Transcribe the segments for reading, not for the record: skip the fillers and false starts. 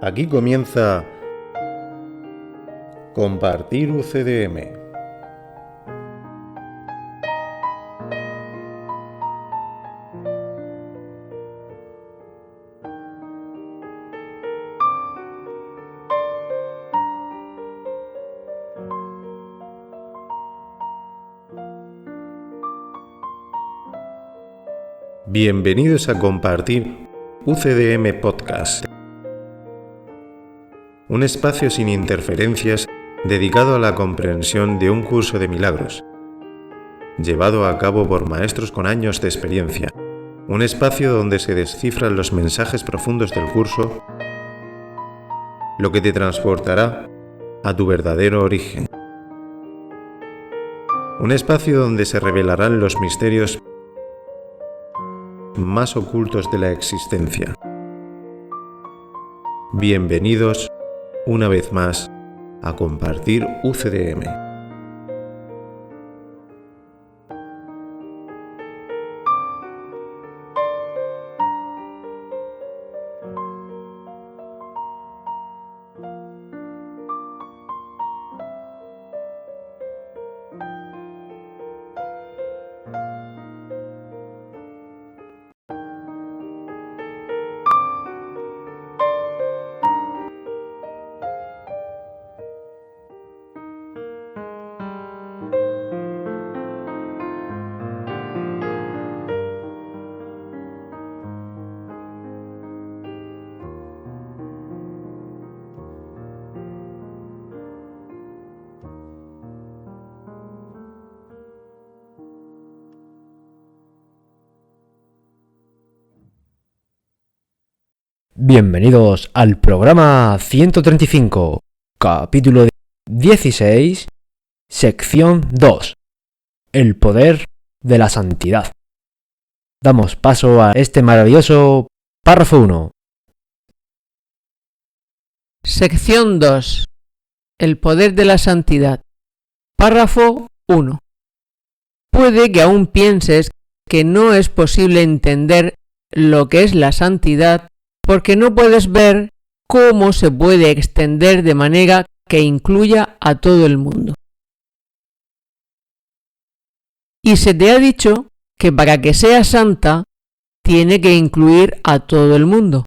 Aquí comienza Compartir UCDM. Bienvenidos a Compartir UCDM Podcast, un espacio sin interferencias dedicado a la comprensión de un curso de milagros, llevado a cabo por maestros con años de experiencia, un espacio donde se descifran los mensajes profundos del curso, lo que te transportará a tu verdadero origen. Un espacio donde se revelarán los misterios más ocultos de la existencia. Bienvenidos una vez más a Compartir UCDM. Bienvenidos al programa 135, capítulo 16, sección 2, el poder de la santidad. Damos paso a este maravilloso párrafo 1. Sección 2. El poder de la santidad. Párrafo 1. Puede que aún pienses que no es posible entender lo que es la santidad porque no puedes ver cómo se puede extender de manera que incluya a todo el mundo. Y se te ha dicho que para que sea santa, tiene que incluir a todo el mundo.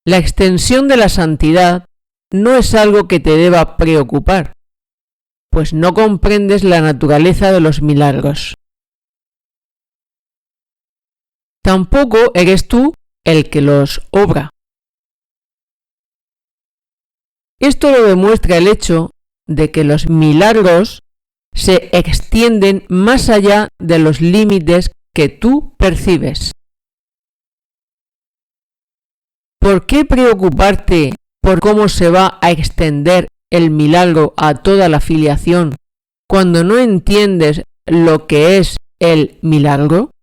La extensión de la santidad no es algo que te deba preocupar, pues no comprendes la naturaleza de los milagros. Tampoco eres tú el que los obra. Esto lo demuestra el hecho de que los milagros se extienden más allá de los límites que tú percibes. ¿Por qué preocuparte por cómo se va a extender el milagro a toda la filiación cuando no entiendes lo que es el milagro?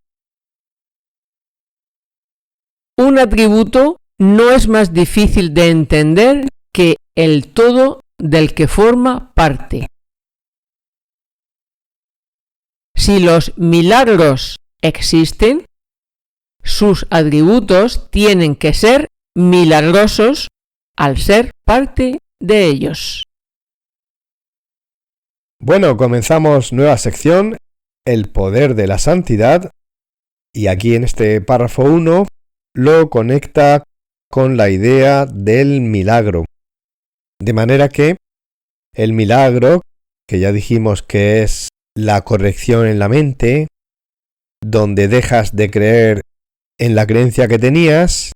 Un atributo no es más difícil de entender que el todo del que forma parte. Si los milagros existen, sus atributos tienen que ser milagrosos al ser parte de ellos. Bueno, comenzamos nueva sección, el poder de la santidad, y aquí en este párrafo 1 lo conecta con la idea del milagro. De manera que el milagro, que ya dijimos que es la corrección en la mente, donde dejas de creer en la creencia que tenías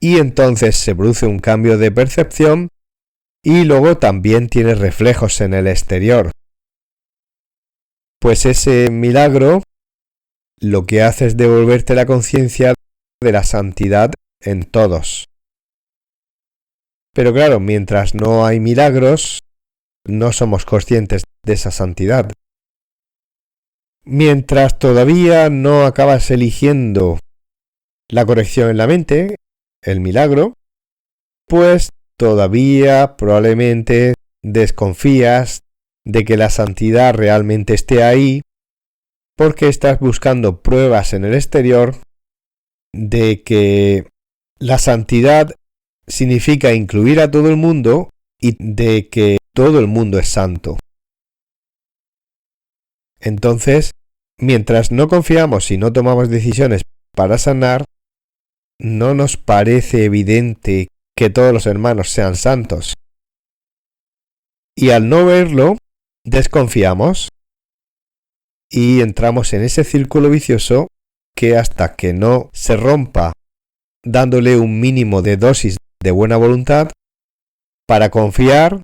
y entonces se produce un cambio de percepción y luego también tienes reflejos en el exterior. Pues ese milagro lo que hace es devolverte la conciencia de la santidad en todos. Pero claro, mientras no hay milagros, no somos conscientes de esa santidad. Mientras todavía no acabas eligiendo la corrección en la mente, el milagro, pues todavía probablemente desconfías de que la santidad realmente esté ahí, porque estás buscando pruebas en el exterior de que la santidad significa incluir a todo el mundo y de que todo el mundo es santo. Entonces, mientras no confiamos y no tomamos decisiones para sanar, no nos parece evidente que todos los hermanos sean santos. Y al no verlo, desconfiamos y entramos en ese círculo vicioso que hasta que no se rompa dándole un mínimo de dosis de buena voluntad para confiar,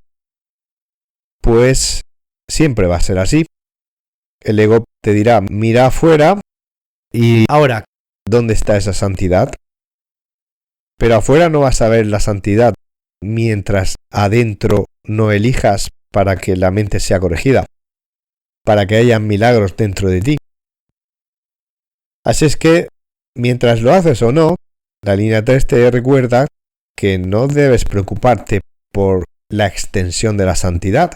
pues siempre va a ser así. El ego te dirá, mira afuera y ahora, ¿dónde está esa santidad? Pero afuera no vas a ver la santidad mientras adentro no elijas para que la mente sea corregida, para que haya milagros dentro de ti. Así es que, mientras lo haces o no, la línea 3 te recuerda que no debes preocuparte por la extensión de la santidad.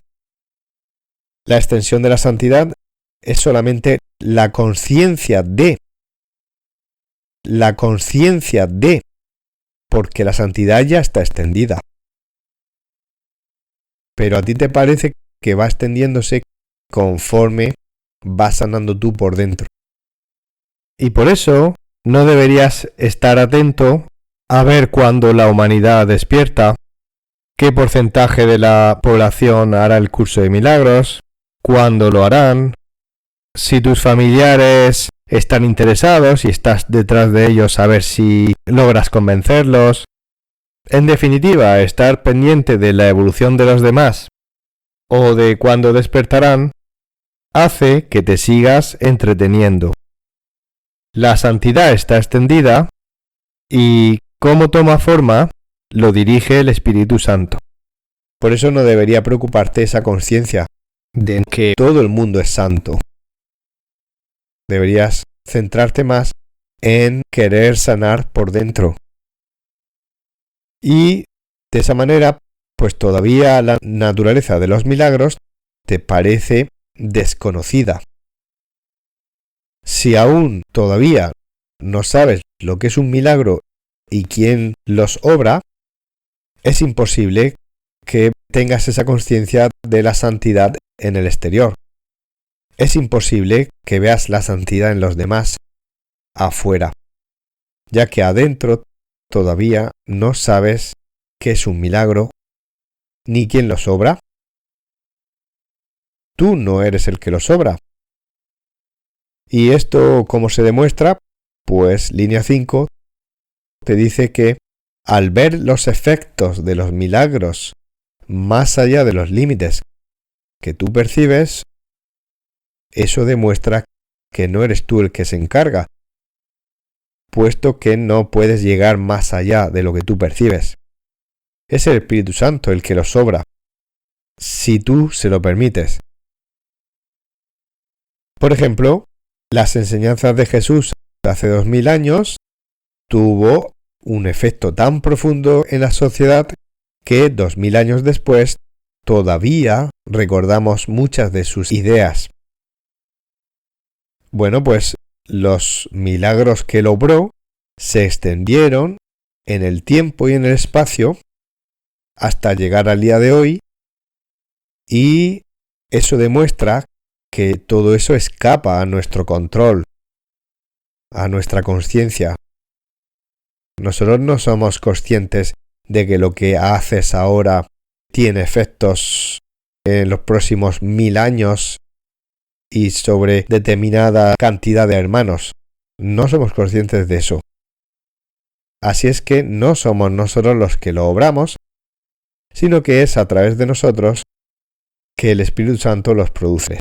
La extensión de la santidad es solamente la conciencia de, porque la santidad ya está extendida. Pero a ti te parece que va extendiéndose conforme vas sanando tú por dentro. Y por eso no deberías estar atento a ver cuándo la humanidad despierta, qué porcentaje de la población hará el curso de milagros, cuándo lo harán, si tus familiares están interesados y estás detrás de ellos a ver si logras convencerlos. En definitiva, estar pendiente de la evolución de los demás o de cuándo despertarán hace que te sigas entreteniendo. La santidad está extendida y cómo toma forma lo dirige el Espíritu Santo. Por eso no debería preocuparte esa conciencia de que todo el mundo es santo. Deberías centrarte más en querer sanar por dentro. Y de esa manera, pues todavía la naturaleza de los milagros te parece desconocida. Si aún todavía no sabes lo que es un milagro y quién los obra, es imposible que tengas esa conciencia de la santidad en el exterior. Es imposible que veas la santidad en los demás afuera, ya que adentro todavía no sabes qué es un milagro ni quién los obra. Tú no eres el que los obra. ¿Y esto cómo se demuestra? Pues línea 5 te dice que al ver los efectos de los milagros más allá de los límites que tú percibes, eso demuestra que no eres tú el que se encarga, puesto que no puedes llegar más allá de lo que tú percibes. Es el Espíritu Santo el que los obra, si tú se lo permites. Por ejemplo, las enseñanzas de Jesús hace 2000 años tuvo un efecto tan profundo en la sociedad que 2000 años después todavía recordamos muchas de sus ideas. Bueno, pues los milagros que él obró se extendieron en el tiempo y en el espacio hasta llegar al día de hoy, y eso demuestra que todo eso escapa a nuestro control, a nuestra conciencia. Nosotros no somos conscientes de que lo que haces ahora tiene efectos en los próximos 1000 años y sobre determinada cantidad de hermanos. No somos conscientes de eso. Así es que no somos nosotros los que lo obramos, sino que es a través de nosotros que el Espíritu Santo los produce.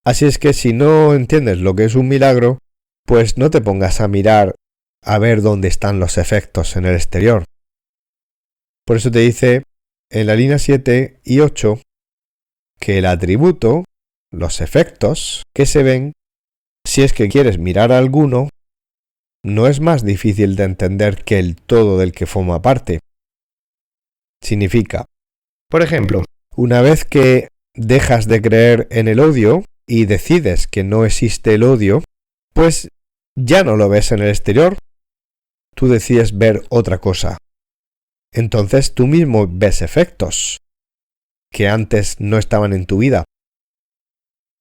Así es que si no entiendes lo que es un milagro, pues no te pongas a mirar a ver dónde están los efectos en el exterior. Por eso te dice en la línea 7 y 8 que el atributo, los efectos que se ven, si es que quieres mirar a alguno, no es más difícil de entender que el todo del que forma parte. Significa, por ejemplo, una vez que dejas de creer en el odio y decides que no existe el odio, pues ya no lo ves en el exterior, tú decides ver otra cosa. Entonces tú mismo ves efectos que antes no estaban en tu vida.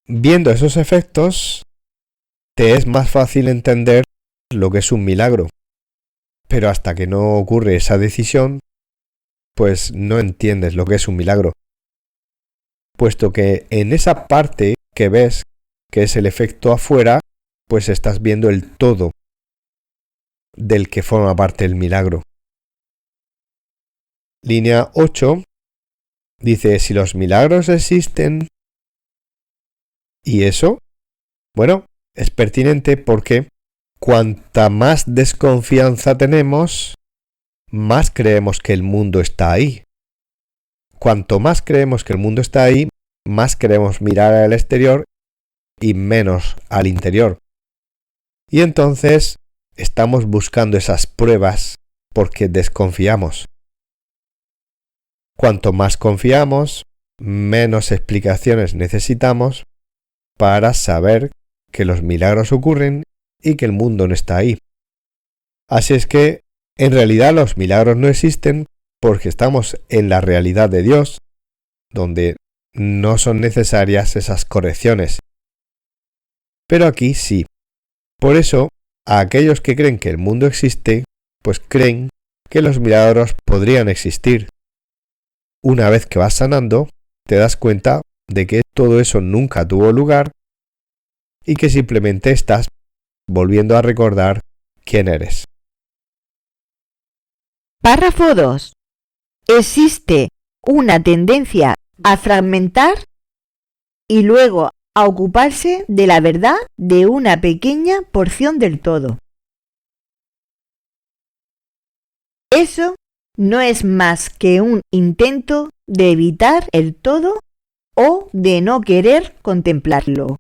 Viendo esos efectos, te es más fácil entender lo que es un milagro. Pero hasta que no ocurre esa decisión, pues no entiendes lo que es un milagro. Puesto que en esa parte que ves, que es el efecto afuera, pues estás viendo el todo del que forma parte el milagro. Línea 8 dice, si los milagros existen, ¿y eso? Bueno, es pertinente porque cuanta más desconfianza tenemos, más creemos que el mundo está ahí. Cuanto más creemos que el mundo está ahí, más queremos mirar al exterior y menos al interior. Y entonces estamos buscando esas pruebas porque desconfiamos. Cuanto más confiamos, menos explicaciones necesitamos para saber que los milagros ocurren y que el mundo no está ahí. Así es que, en realidad, los milagros no existen porque estamos en la realidad de Dios, donde no son necesarias esas correcciones. Pero aquí sí. Por eso, a aquellos que creen que el mundo existe, pues creen que los milagros podrían existir. Una vez que vas sanando, te das cuenta de que todo eso nunca tuvo lugar y que simplemente estás volviendo a recordar quién eres. Párrafo 2. Existe una tendencia a fragmentar y luego a ocuparse de la verdad de una pequeña porción del todo. Eso no es más que un intento de evitar el todo o de no querer contemplarlo,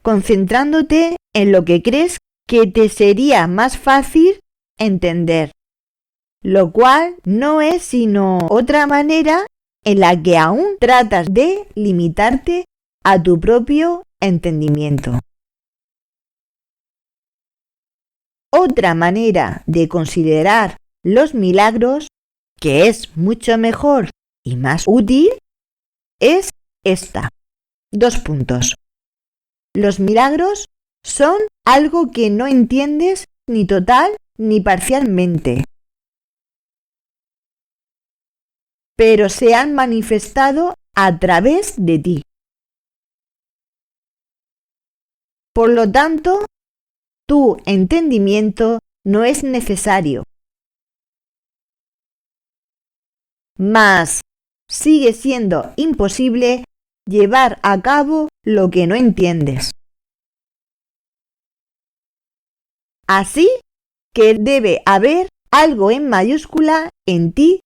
concentrándote en lo que crees que te sería más fácil entender, lo cual no es sino otra manera en la que aún tratas de limitarte a tu propio entendimiento. Otra manera de considerar los milagros, que es mucho mejor y más útil, es esta. 2 puntos. Los milagros son algo que no entiendes ni total ni parcialmente, pero se han manifestado a través de ti. Por lo tanto, tu entendimiento no es necesario. Mas sigue siendo imposible llevar a cabo lo que no entiendes. Así que debe haber algo en mayúscula en ti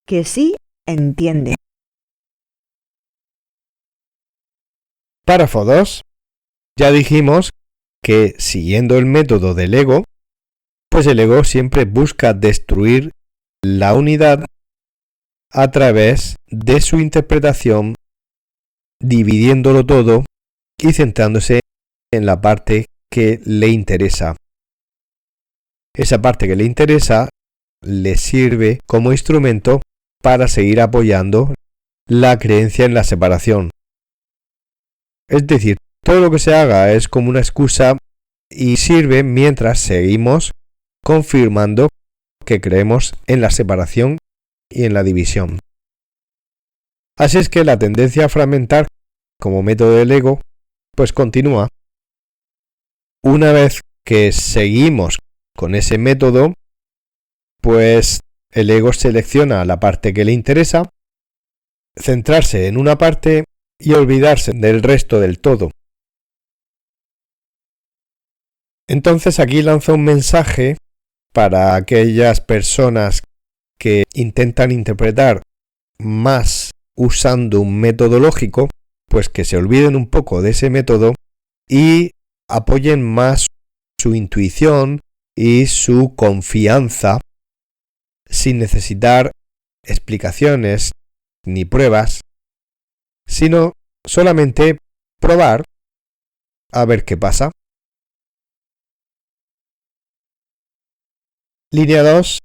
que sí entiende. Párrafo 2. Ya dijimos que siguiendo el método del ego, pues el ego siempre busca destruir la unidad a través de su interpretación, dividiéndolo todo y centrándose en la parte que le interesa. Esa parte que le interesa le sirve como instrumento para seguir apoyando la creencia en la separación. Es decir, todo lo que se haga es como una excusa y sirve mientras seguimos confirmando que creemos en la separación y en la división. Así es que la tendencia a fragmentar como método del ego pues continúa. Una vez que seguimos con ese método, pues el ego selecciona la parte que le interesa, centrarse en una parte y olvidarse del resto del todo. Entonces aquí lanza un mensaje para aquellas personas que intentan interpretar más usando un método lógico, pues que se olviden un poco de ese método y apoyen más su intuición y su confianza sin necesitar explicaciones ni pruebas, sino solamente probar a ver qué pasa. Línea 2,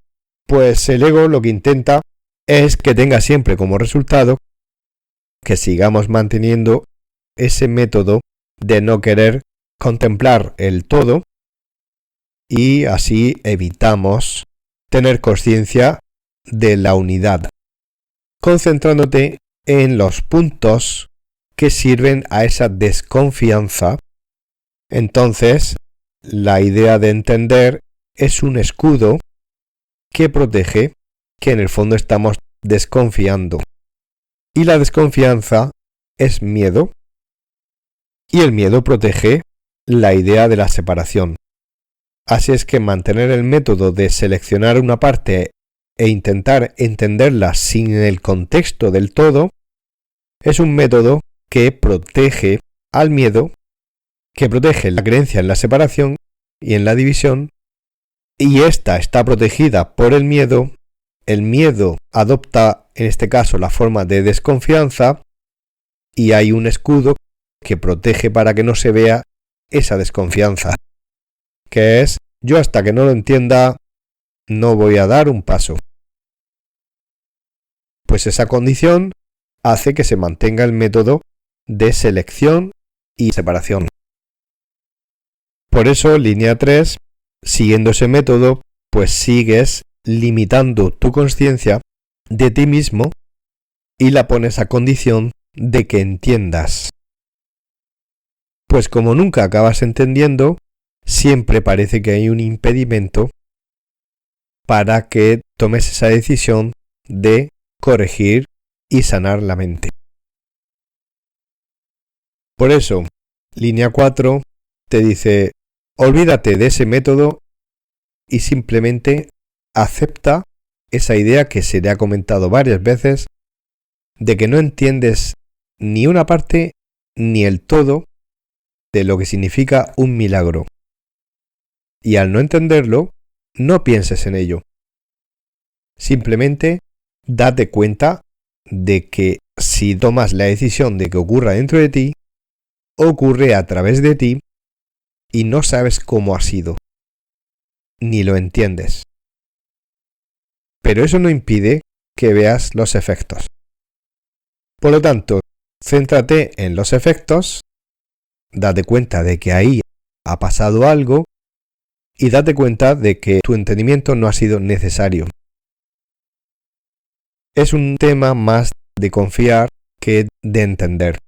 pues el ego lo que intenta es que tenga siempre como resultado que sigamos manteniendo ese método de no querer contemplar el todo y así evitamos tener conciencia de la unidad, concentrándote en los puntos que sirven a esa desconfianza. Entonces, la idea de entender es un escudo que protege que en el fondo estamos desconfiando. Y la desconfianza es miedo, y el miedo protege la idea de la separación. Así es que mantener el método de seleccionar una parte e intentar entenderla sin el contexto del todo es un método que protege al miedo, que protege la creencia en la separación y en la división, y esta está protegida por el miedo adopta en este caso la forma de desconfianza y hay un escudo que protege para que no se vea esa desconfianza, que es yo hasta que no lo entienda no voy a dar un paso. Pues esa condición hace que se mantenga el método de selección y separación. Por eso, línea 3, siguiendo ese método, pues sigues limitando tu conciencia de ti mismo y la pones a condición de que entiendas. Pues como nunca acabas entendiendo, siempre parece que hay un impedimento para que tomes esa decisión de corregir y sanar la mente. Por eso, línea 4 te dice, olvídate de ese método y simplemente acepta esa idea que se le ha comentado varias veces de que no entiendes ni una parte ni el todo de lo que significa un milagro. Y al no entenderlo, no pienses en ello. Simplemente date cuenta de que si tomas la decisión de que ocurra dentro de ti, ocurre a través de ti y no sabes cómo ha sido, ni lo entiendes. Pero eso no impide que veas los efectos. Por lo tanto, céntrate en los efectos, date cuenta de que ahí ha pasado algo y date cuenta de que tu entendimiento no ha sido necesario. Es un tema más de confiar que de entender.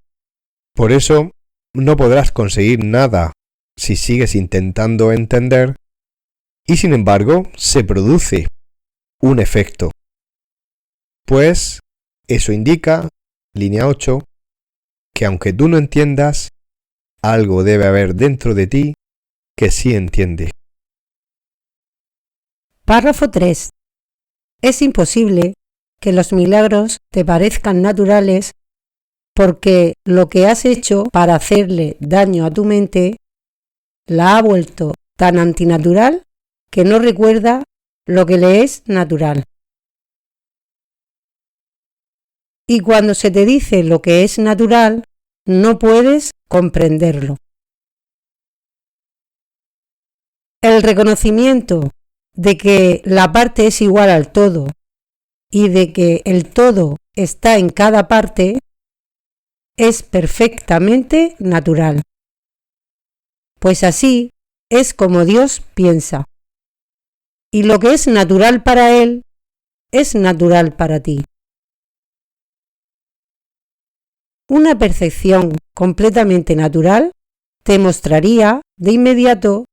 Por eso, no podrás conseguir nada si sigues intentando entender y sin embargo se produce un efecto. Pues eso indica, línea 8, que aunque tú no entiendas, algo debe haber dentro de ti que sí entiende. Párrafo 3. Es imposible que los milagros te parezcan naturales porque lo que has hecho para hacerle daño a tu mente la ha vuelto tan antinatural que no recuerda lo que le es natural. Y cuando se te dice lo que es natural, no puedes comprenderlo. El reconocimiento de que la parte es igual al todo y de que el todo está en cada parte es perfectamente natural. Pues así es como Dios piensa. Y lo que es natural para Él es natural para ti. Una percepción completamente natural te mostraría de inmediato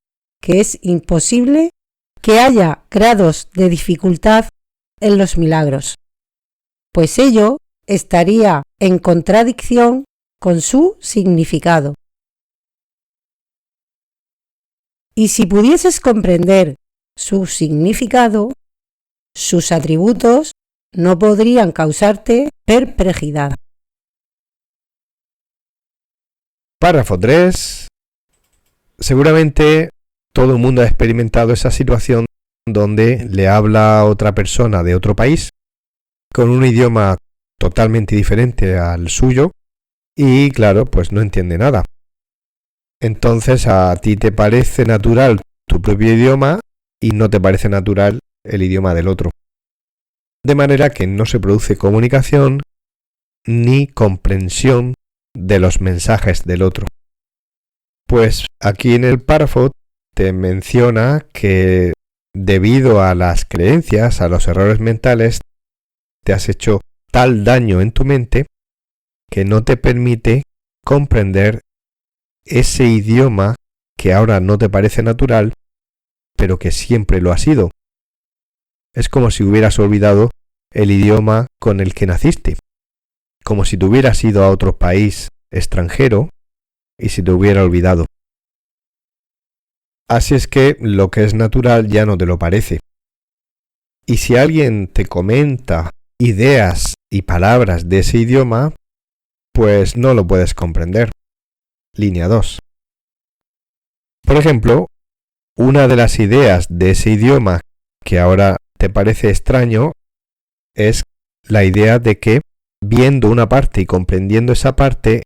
que es imposible que haya grados de dificultad en los milagros, pues ello estaría en contradicción con su significado. Y si pudieses comprender su significado, sus atributos no podrían causarte perplejidad. Párrafo 3. Seguramente todo el mundo ha experimentado esa situación donde le habla a otra persona de otro país con un idioma totalmente diferente al suyo y claro, pues no entiende nada. Entonces a ti te parece natural tu propio idioma y no te parece natural el idioma del otro. De manera que no se produce comunicación ni comprensión de los mensajes del otro. Pues aquí en el párrafo te menciona que debido a las creencias, a los errores mentales, te has hecho tal daño en tu mente que no te permite comprender ese idioma que ahora no te parece natural, pero que siempre lo ha sido. Es como si hubieras olvidado el idioma con el que naciste, como si te hubieras ido a otro país extranjero y se te hubiera olvidado. Así es que lo que es natural ya no te lo parece. Y si alguien te comenta ideas y palabras de ese idioma, pues no lo puedes comprender. Línea 2. Por ejemplo, una de las ideas de ese idioma que ahora te parece extraño es la idea de que viendo una parte y comprendiendo esa parte,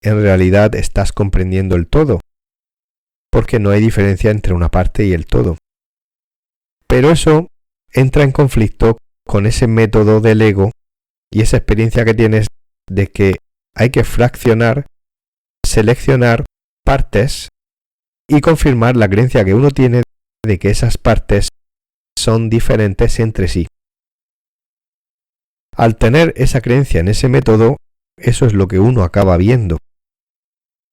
en realidad estás comprendiendo el todo, porque no hay diferencia entre una parte y el todo. Pero eso entra en conflicto con ese método del ego y esa experiencia que tienes de que hay que fraccionar, seleccionar partes y confirmar la creencia que uno tiene de que esas partes son diferentes entre sí. Al tener esa creencia en ese método, eso es lo que uno acaba viendo.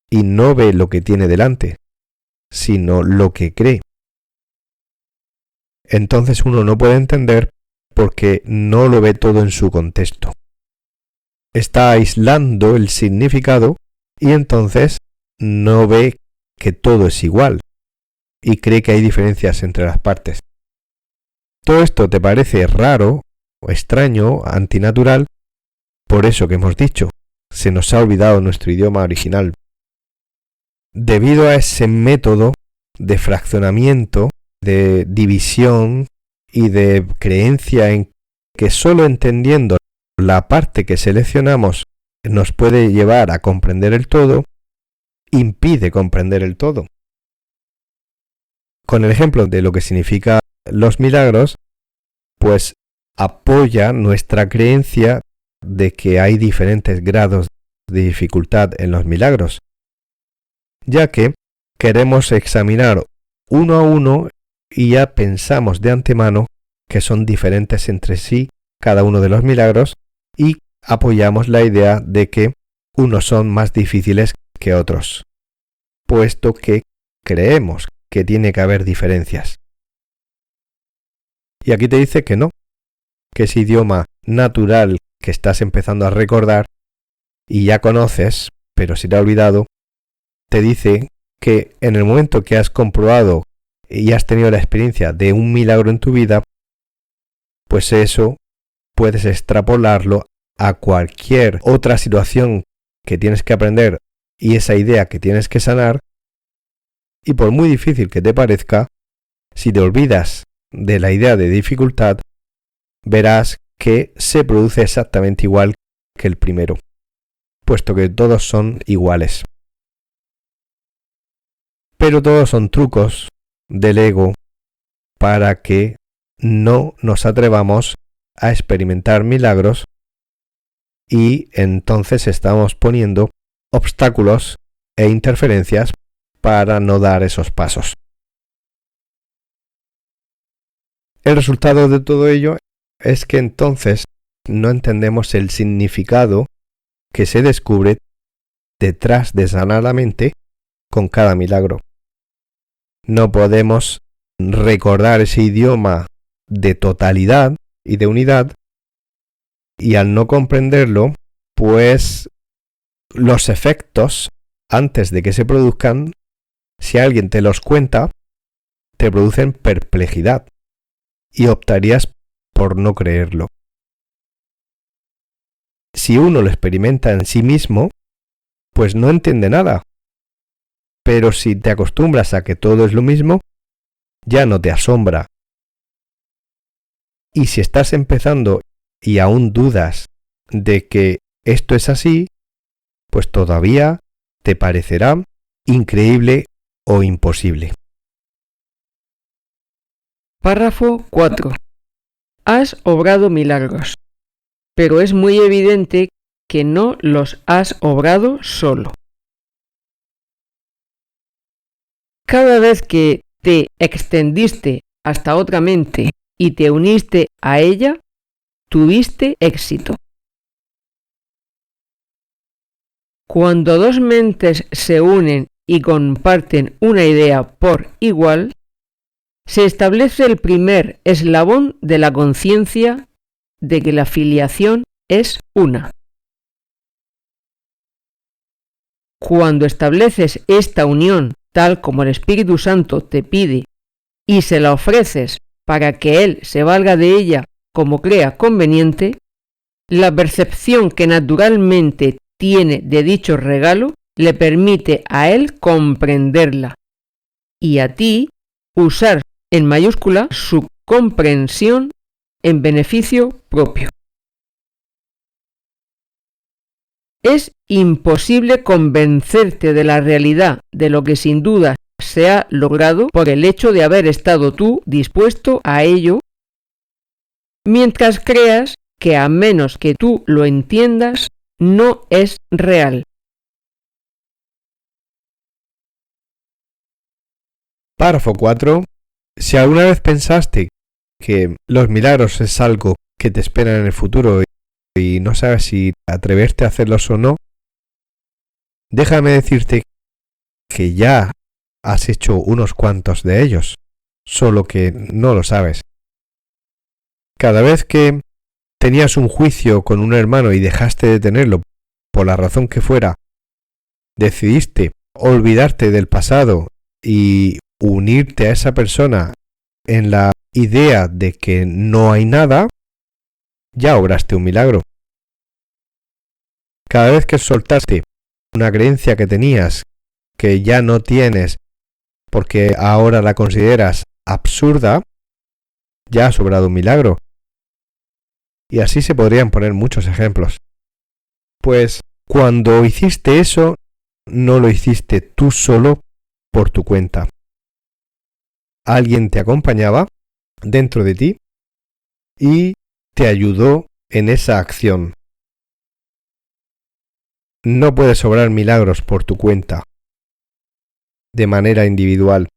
Y no ve lo que tiene delante, sino lo que cree. Entonces uno no puede entender porque no lo ve todo en su contexto. Está aislando el significado y entonces no ve que todo es igual y cree que hay diferencias entre las partes. Todo esto te parece raro, o extraño, antinatural, por eso que hemos dicho, se nos ha olvidado nuestro idioma original. Debido a ese método de fraccionamiento, de división y de creencia en que solo entendiendo la parte que seleccionamos nos puede llevar a comprender el todo, impide comprender el todo. Con el ejemplo de lo que significa los milagros, pues apoya nuestra creencia de que hay diferentes grados de dificultad en los milagros, ya que queremos examinar uno a uno y ya pensamos de antemano que son diferentes entre sí cada uno de los milagros y apoyamos la idea de que unos son más difíciles que otros, puesto que creemos que tiene que haber diferencias. Y aquí te dice que no, que ese idioma natural que estás empezando a recordar y ya conoces, pero se te ha olvidado, te dice que en el momento que has comprobado y has tenido la experiencia de un milagro en tu vida, pues eso puedes extrapolarlo a cualquier otra situación que tienes que aprender y esa idea que tienes que sanar, y por muy difícil que te parezca, si te olvidas de la idea de dificultad, verás que se produce exactamente igual que el primero, puesto que todos son iguales. Pero todos son trucos del ego para que no nos atrevamos a experimentar milagros y entonces estamos poniendo obstáculos e interferencias para no dar esos pasos. El resultado de todo ello es que entonces no entendemos el significado que se descubre detrás de sanar la mente con cada milagro. No podemos recordar ese idioma de totalidad y de unidad, y al no comprenderlo, pues los efectos, antes de que se produzcan, si alguien te los cuenta, te producen perplejidad y optarías por no creerlo. Si uno lo experimenta en sí mismo, pues no entiende nada. Pero si te acostumbras a que todo es lo mismo, ya no te asombra. Y si estás empezando y aún dudas de que esto es así, pues todavía te parecerá increíble o imposible. Párrafo 4. Has obrado milagros, pero es muy evidente que no los has obrado solo. Cada vez que te extendiste hasta otra mente y te uniste a ella, tuviste éxito. Cuando dos mentes se unen y comparten una idea por igual, se establece el primer eslabón de la conciencia de que la filiación es una. Cuando estableces esta unión tal como el Espíritu Santo te pide y se la ofreces para que Él se valga de ella como crea conveniente, la percepción que naturalmente tiene de dicho regalo le permite a Él comprenderla y a ti usar en mayúscula su comprensión en beneficio propio. Es imposible convencerte de la realidad de lo que sin duda se ha logrado por el hecho de haber estado tú dispuesto a ello, mientras creas que a menos que tú lo entiendas, no es real. Párrafo 4. Si alguna vez pensaste que los milagros es algo que te espera en el futuro y no sabes si atreverte a hacerlos o no, déjame decirte que ya has hecho unos cuantos de ellos, solo que no lo sabes. Cada vez que tenías un juicio con un hermano y dejaste de tenerlo por la razón que fuera, decidiste olvidarte del pasado y unirte a esa persona en la idea de que no hay nada, ya obraste un milagro. Cada vez que soltaste una creencia que tenías, que ya no tienes, porque ahora la consideras absurda, ya has obrado un milagro. Y así se podrían poner muchos ejemplos. Pues cuando hiciste eso, no lo hiciste tú solo por tu cuenta. Alguien te acompañaba dentro de ti y te ayudó en esa acción. No puedes obrar milagros por tu cuenta, de manera individual.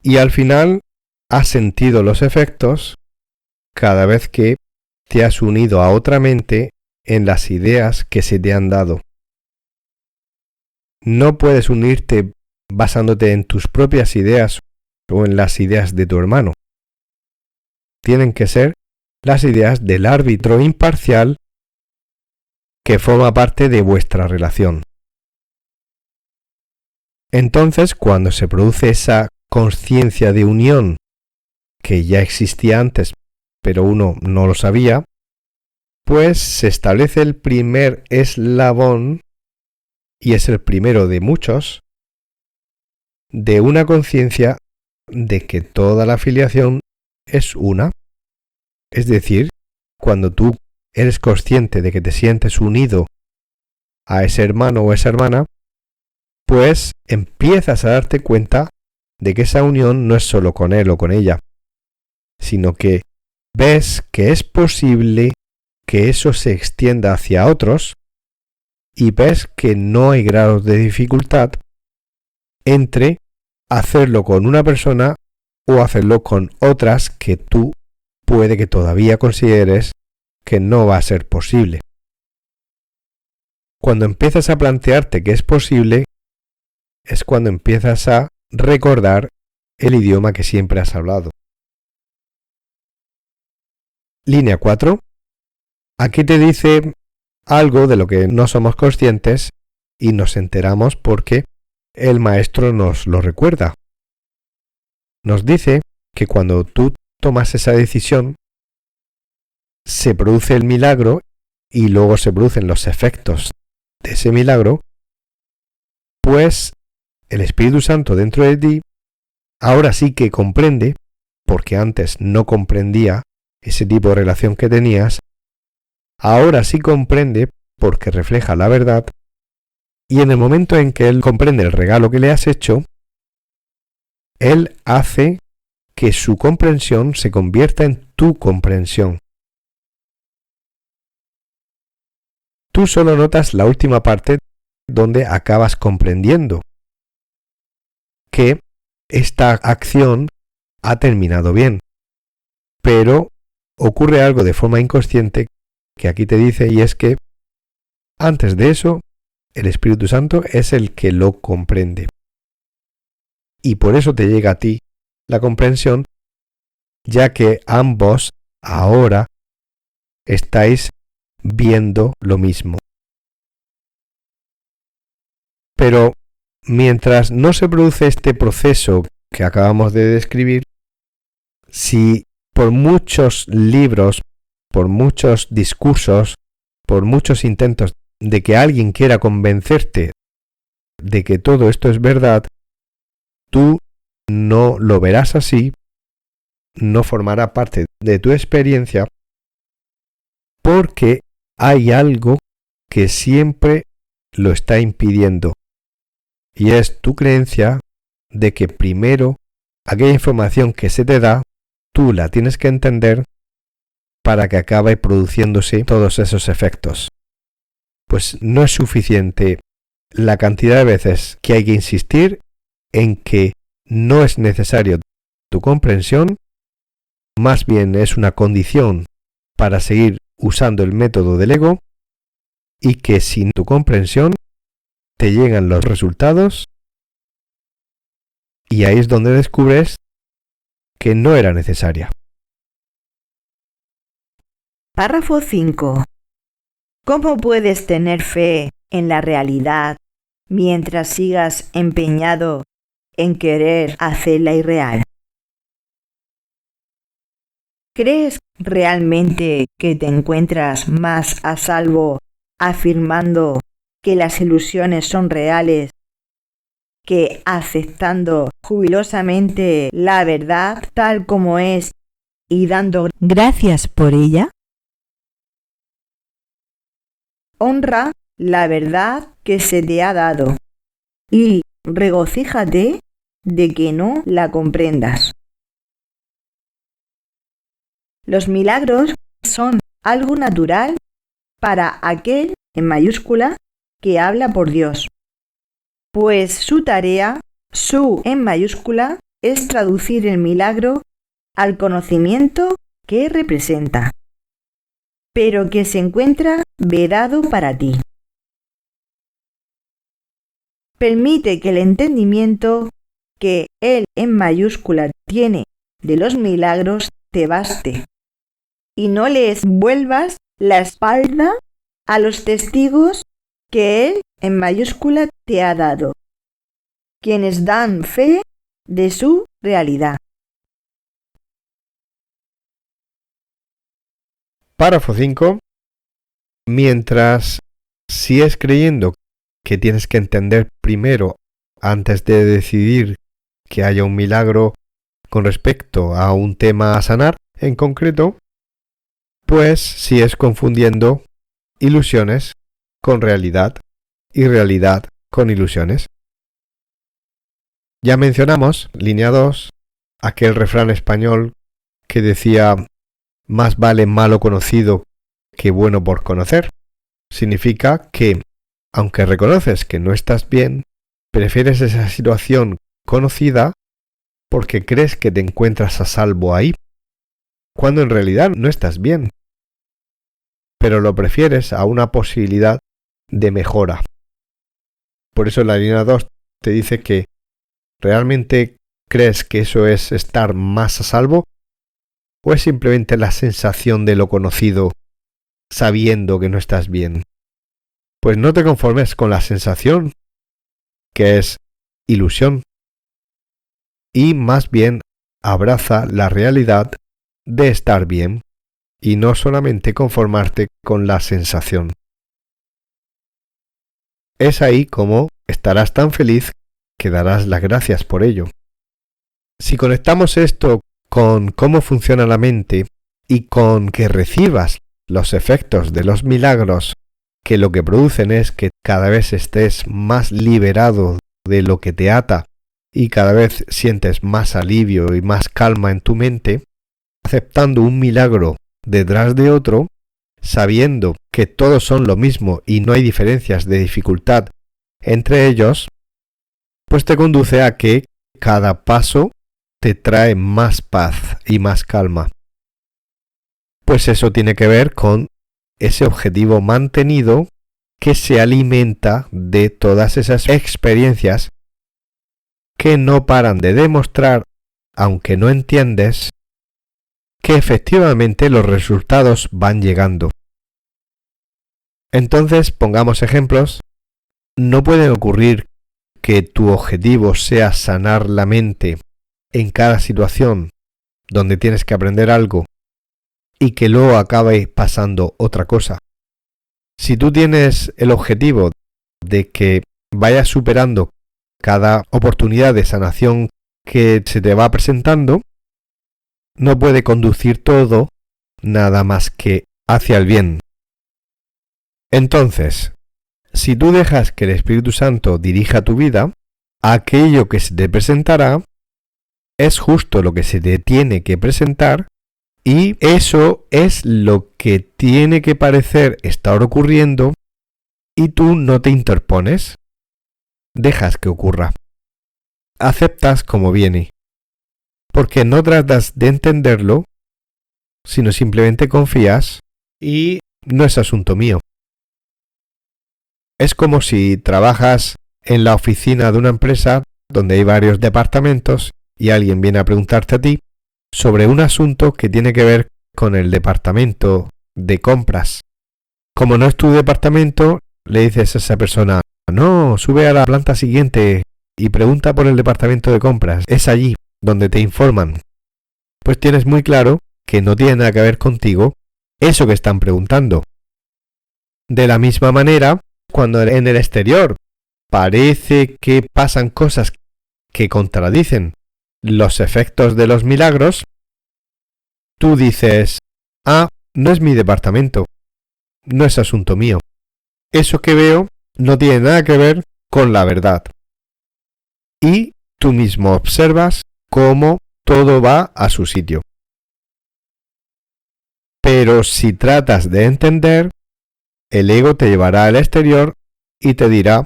Y al final has sentido los efectos cada vez que te has unido a otra mente en las ideas que se te han dado. No puedes unirte basándote en tus propias ideas o en las ideas de tu hermano. Tienen que ser las ideas del árbitro imparcial que forma parte de vuestra relación. Entonces, cuando se produce esa consciencia de unión que ya existía antes, pero uno no lo sabía, pues se establece el primer eslabón, y es el primero de muchos, de una conciencia de que toda la filiación es una. Es decir, cuando tú eres consciente de que te sientes unido a ese hermano o esa hermana, pues empiezas a darte cuenta de que esa unión no es solo con él o con ella, sino que ves que es posible que eso se extienda hacia otros y ves que no hay grados de dificultad entre hacerlo con una persona o hacerlo con otras que tú puede que todavía consideres que no va a ser posible. Cuando empiezas a plantearte que es posible, es cuando empiezas a recordar el idioma que siempre has hablado. Línea 4. Aquí te dice algo de lo que no somos conscientes y nos enteramos porque el maestro nos lo recuerda. Nos dice que cuando tú tomas esa decisión, se produce el milagro y luego se producen los efectos de ese milagro, pues el Espíritu Santo dentro de ti ahora sí que comprende, porque antes no comprendía ese tipo de relación que tenías, ahora sí comprende porque refleja la verdad, y en el momento en que él comprende el regalo que le has hecho, él hace que su comprensión se convierta en tu comprensión. Tú solo notas la última parte donde acabas comprendiendo que esta acción ha terminado bien. Pero ocurre algo de forma inconsciente que aquí te dice, y es que antes de eso el Espíritu Santo es el que lo comprende. Y por eso te llega a ti la comprensión, ya que ambos ahora estáis viendo lo mismo. Pero mientras no se produce este proceso que acabamos de describir, si por muchos libros, por muchos discursos, por muchos intentos de que alguien quiera convencerte de que todo esto es verdad, tú no lo verás así, no formará parte de tu experiencia, porque hay algo que siempre lo está impidiendo, y es tu creencia de que primero aquella información que se te da, tú la tienes que entender para que acabe produciéndose todos esos efectos. Pues no es suficiente la cantidad de veces que hay que insistir en que no es necesario tu comprensión, más bien es una condición para seguir usando el método del ego, y que sin tu comprensión te llegan los resultados, y ahí es donde descubres que no era necesaria. Párrafo 5. ¿Cómo puedes tener fe en la realidad mientras sigas empeñado en querer hacerla irreal? ¿Crees realmente que te encuentras más a salvo afirmando que las ilusiones son reales que aceptando jubilosamente la verdad tal como es y dando gracias por ella? Honra la verdad que se te ha dado y regocíjate de que no la comprendas. Los milagros son algo natural para aquel, en mayúscula, que habla por Dios, pues su tarea, su en mayúscula, es traducir el milagro al conocimiento que representa, pero que se encuentra vedado para ti. Permite que el entendimiento que él en mayúscula tiene de los milagros te baste, y no les vuelvas la espalda a los testigos que él en mayúscula te ha dado, quienes dan fe de su realidad. Párrafo 5. Mientras sigues creyendo que tienes que entender primero antes de decidir que haya un milagro con respecto a un tema a sanar en concreto, pues sigues confundiendo ilusiones con realidad y realidad con ilusiones. Ya mencionamos, línea 2, aquel refrán español que decía: más vale malo conocido que bueno por conocer. Significa que, aunque reconoces que no estás bien, prefieres esa situación conocida porque crees que te encuentras a salvo ahí, cuando en realidad no estás bien, pero lo prefieres a una posibilidad de mejora. Por eso la línea 2 te dice que ¿realmente crees que eso es estar más a salvo? ¿O es simplemente la sensación de lo conocido sabiendo que no estás bien? Pues no te conformes con la sensación, que es ilusión, y más bien abraza la realidad de estar bien y no solamente conformarte con la sensación. Es ahí como estarás tan feliz que darás las gracias por ello. Si conectamos esto con cómo funciona la mente y con que recibas los efectos de los milagros, que lo que producen es que cada vez estés más liberado de lo que te ata y cada vez sientes más alivio y más calma en tu mente, aceptando un milagro detrás de otro, sabiendo que todos son lo mismo y no hay diferencias de dificultad entre ellos, pues te conduce a que cada paso te trae más paz y más calma. Pues eso tiene que ver con ese objetivo mantenido que se alimenta de todas esas experiencias que no paran de demostrar, aunque no entiendes, que efectivamente los resultados van llegando. Entonces, pongamos ejemplos. No puede ocurrir que tu objetivo sea sanar la mente en cada situación donde tienes que aprender algo y que luego acabe pasando otra cosa. Si tú tienes el objetivo de que vayas superando cada oportunidad de sanación que se te va presentando, no puede conducir todo nada más que hacia el bien. Entonces, si tú dejas que el Espíritu Santo dirija tu vida, aquello que se te presentará es justo lo que se te tiene que presentar y eso es lo que tiene que parecer estar ocurriendo y tú no te interpones. Dejas que ocurra. Aceptas como viene. Porque no tratas de entenderlo, sino simplemente confías y no es asunto mío. Es como si trabajas en la oficina de una empresa donde hay varios departamentos y alguien viene a preguntarte a ti sobre un asunto que tiene que ver con el departamento de compras. Como no es tu departamento, le dices a esa persona, no, sube a la planta siguiente y pregunta por el departamento de compras. Es allí donde te informan. Pues tienes muy claro que no tiene nada que ver contigo eso que están preguntando. De la misma manera, cuando en el exterior parece que pasan cosas que contradicen los efectos de los milagros, tú dices, no es mi departamento, no es asunto mío. Eso que veo no tiene nada que ver con la verdad. Y tú mismo observas cómo todo va a su sitio. Pero si tratas de entender, el ego te llevará al exterior y te dirá,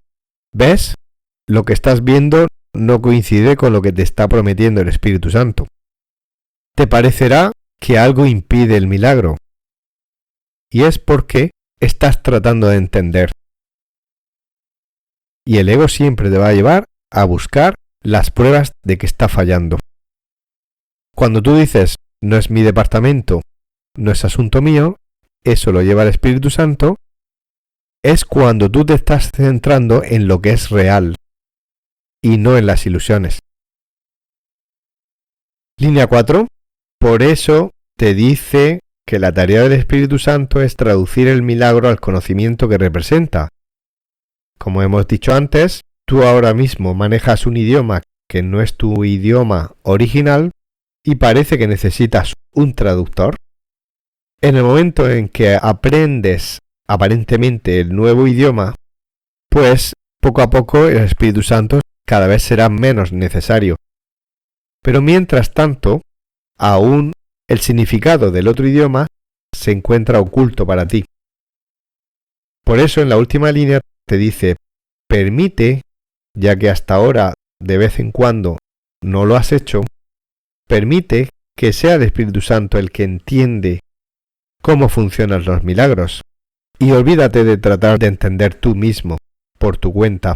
¿ves? Lo que estás viendo no coincide con lo que te está prometiendo el Espíritu Santo. Te parecerá que algo impide el milagro. Y es porque estás tratando de entender. Y el ego siempre te va a llevar a buscar las pruebas de que está fallando. Cuando tú dices, no es mi departamento, no es asunto mío, eso lo lleva el Espíritu Santo, es cuando tú te estás centrando en lo que es real y no en las ilusiones. Línea 4. Por eso te dice que la tarea del Espíritu Santo es traducir el milagro al conocimiento que representa. Como hemos dicho antes, tú ahora mismo manejas un idioma que no es tu idioma original y parece que necesitas un traductor. En el momento en que aprendes aparentemente el nuevo idioma, pues poco a poco el Espíritu Santo cada vez será menos necesario. Pero mientras tanto, aún el significado del otro idioma se encuentra oculto para ti. Por eso en la última línea te dice, permite, ya que hasta ahora de vez en cuando no lo has hecho, permite que sea el Espíritu Santo el que entiende cómo funcionan los milagros. Y olvídate de tratar de entender tú mismo, por tu cuenta.